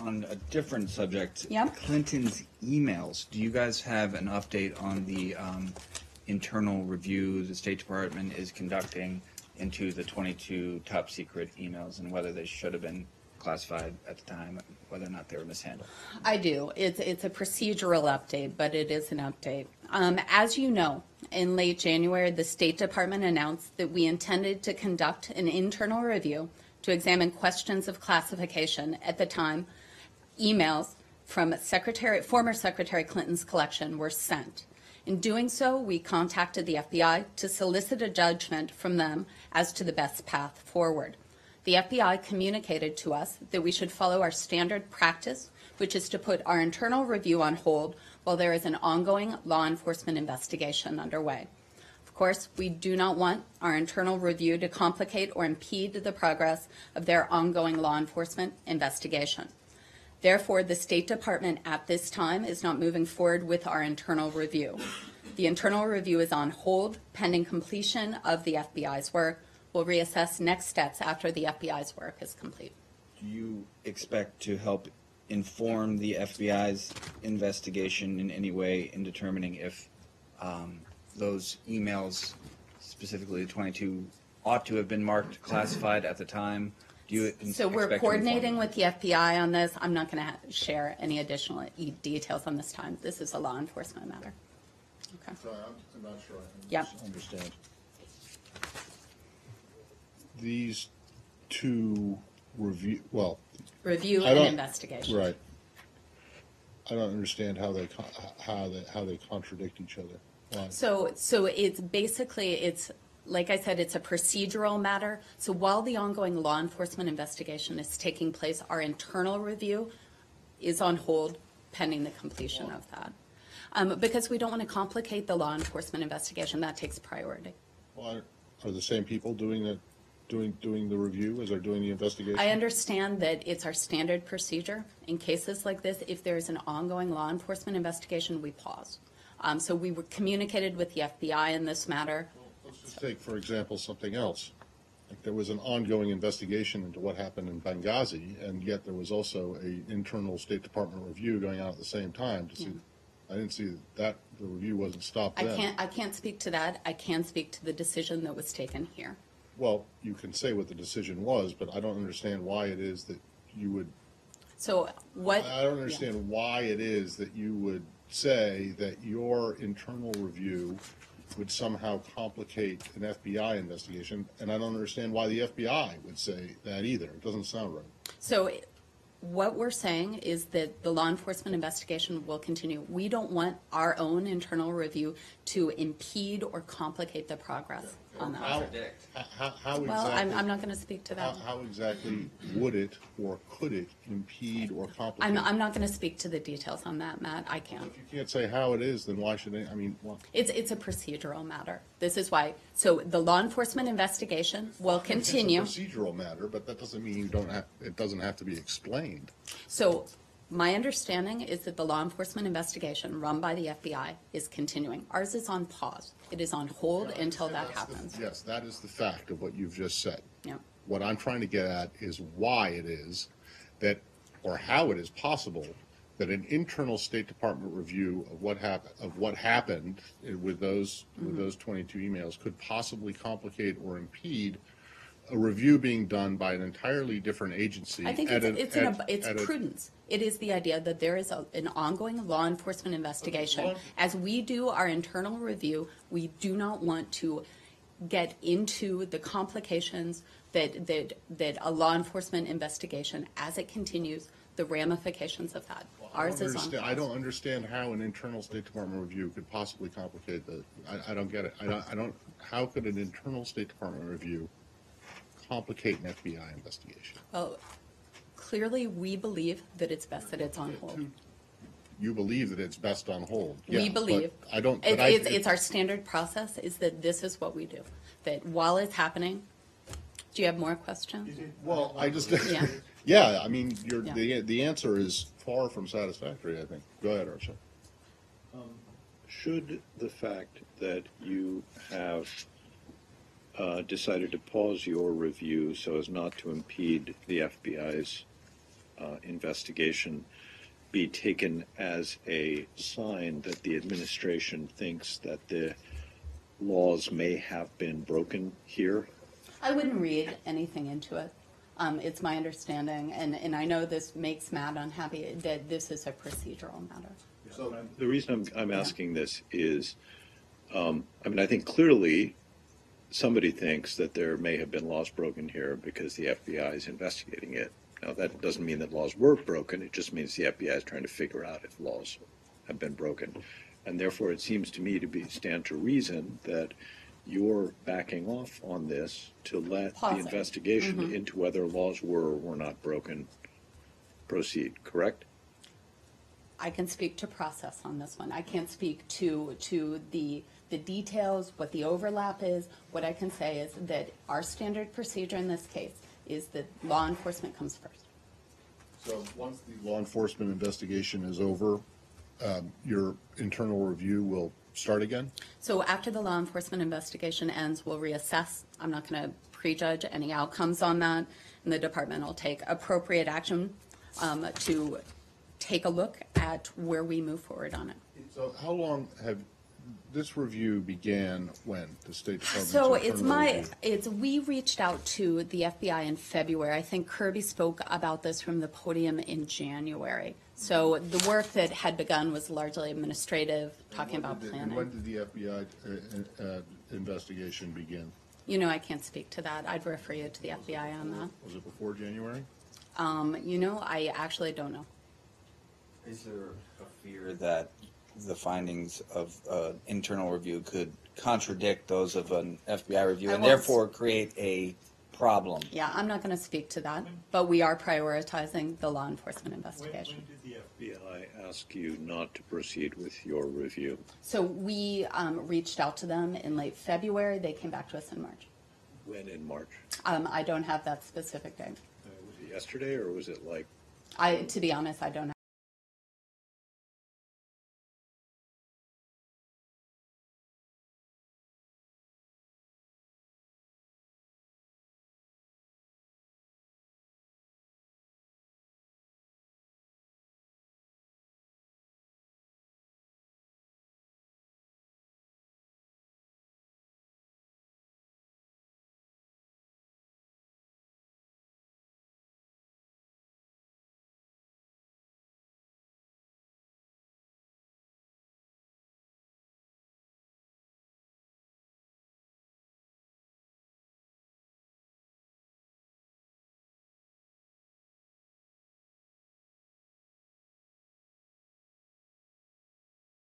On a different subject, Yep. Clinton's emails. Do you guys have an update on the internal review the State Department is conducting into the 22 top secret emails and whether they should have been classified at the time, whether or not they were mishandled? I do. It's a procedural update, but it is an update. As you know, in late January, the State Department announced that we intended to conduct an internal review to examine questions of classification. At the time, emails from former Secretary Clinton's collection were sent. In doing so, we contacted the FBI to solicit a judgment from them as to the best path forward. The FBI communicated to us that we should follow our standard practice, which is to put our internal review on hold while there is an ongoing law enforcement investigation underway. Of course, we do not want our internal review to complicate or impede the progress of their ongoing law enforcement investigation. Therefore, the State Department at this time is not moving forward with our internal review. The internal review is on hold pending completion of the FBI's work. We'll reassess next steps after the FBI's work is complete. Do you expect to help inform the FBI's investigation in any way in determining if those emails, specifically the 22, ought to have been marked classified at the time? So we're coordinating with the FBI on this. I'm not going to share any additional details on this time. This is a law enforcement matter. Okay. Sorry, I'm not sure I Yep. understand. These two review and investigation. Right. I don't understand how they contradict each other. Why? So it's basically like I said, it's a procedural matter. So while the ongoing law enforcement investigation is taking place, our internal review is on hold pending the completion of that. Because we don't want to complicate the law enforcement investigation. That takes priority. Well, are the same people doing the review as they're doing the investigation? I understand that it's our standard procedure. In cases like this, if there's an ongoing law enforcement investigation, we pause. So we were communicated with the FBI in this matter. Let's just take, for example, something else. Like there was an ongoing investigation into what happened in Benghazi, and yet there was also an internal State Department review going on at the same time. I didn't see that the review wasn't stopped then. I can't speak to that. I can speak to the decision that was taken here. Well, you can say what the decision was, but I don't understand why it is that you would. So what? I don't understand why it is that you would say that your internal review would somehow complicate an FBI investigation, and I don't understand why the FBI would say that either. It doesn't sound right. So what we're saying is that the law enforcement investigation will continue. We don't want our own internal review to impede or complicate the progress on that. How exactly, Well, I'm not going to speak to that. How exactly would it or could it impede or complicate? I'm not going to speak to the details on that, Matt. I can't. If you can't say how it is, then why should I mean, well, It's a procedural matter. This is why. So the law enforcement investigation will continue. It's a procedural matter, but that doesn't mean it doesn't have to be explained. So my understanding is that the law enforcement investigation run by the FBI is continuing. Ours is on pause. It is on hold until that happens. Yes, that is the fact of what you've just said. Yeah. What I'm trying to get at is why it is that, or how it is possible that an internal State Department review of what happened with those 22 emails could possibly complicate or impede a review being done by an entirely different agency. I think it's prudence. It is the idea that there is an ongoing law enforcement investigation. As we do our internal review, we do not want to get into the complications that a law enforcement investigation, as it continues, the ramifications of that. Ours is on pause. I don't understand how an internal State Department review could possibly complicate the. I don't get it. I don't. How could an internal State Department review complicate an FBI investigation? Well, clearly we believe that it's best that it's on hold. You believe that it's best on hold. We Yeah, believe. But I don't. It's our standard process. Is that this is what we do. That while it's happening. Do you have more questions? Well, I just. Yeah. Yeah. I mean, Yeah. the answer is far from satisfactory, I think. Go ahead, Arshad. Should the fact that you have decided to pause your review so as not to impede the FBI's investigation be taken as a sign that the administration thinks that the laws may have been broken here? I wouldn't read anything into it. It's my understanding, and I know this makes Matt unhappy, that this is a procedural matter. So the reason I'm asking this is, I think clearly somebody thinks that there may have been laws broken here because the FBI is investigating it. Now, that doesn't mean that laws were broken. It just means the FBI is trying to figure out if laws have been broken. And therefore, it seems to me to stand to reason that you're backing off on this to let Pausing. the investigation into whether laws were or were not broken proceed, correct? I can speak to process on this one. I can't speak to the details, what the overlap is. What I can say is that our standard procedure in this case is that law enforcement comes first. So once the law enforcement investigation is over, your internal review will start again? So after the law enforcement investigation ends, we'll reassess. I'm not going to prejudge any outcomes on that, and the department will take appropriate action to take a look at where we move forward on it. So how long have this review began when the State Department's So internal review? we reached out to the FBI in February. I think Kirby spoke about this from the podium in January. So the work that had begun was largely administrative, talking about And planning. when did the FBI investigation begin? You know, I can't speak to that. I'd refer you to the FBI on that. Was it before January? You know, I actually don't know. Is there a fear that the findings of internal review could contradict those of an FBI review I and won't therefore create a problem? Yeah, I'm not going to speak to that, but we are prioritizing the law enforcement investigation. When did the FBI ask you not to proceed with your review? So we reached out to them in late February. They came back to us in March. When in March? I don't have that specific date. Was it yesterday or was it like To be honest, I don't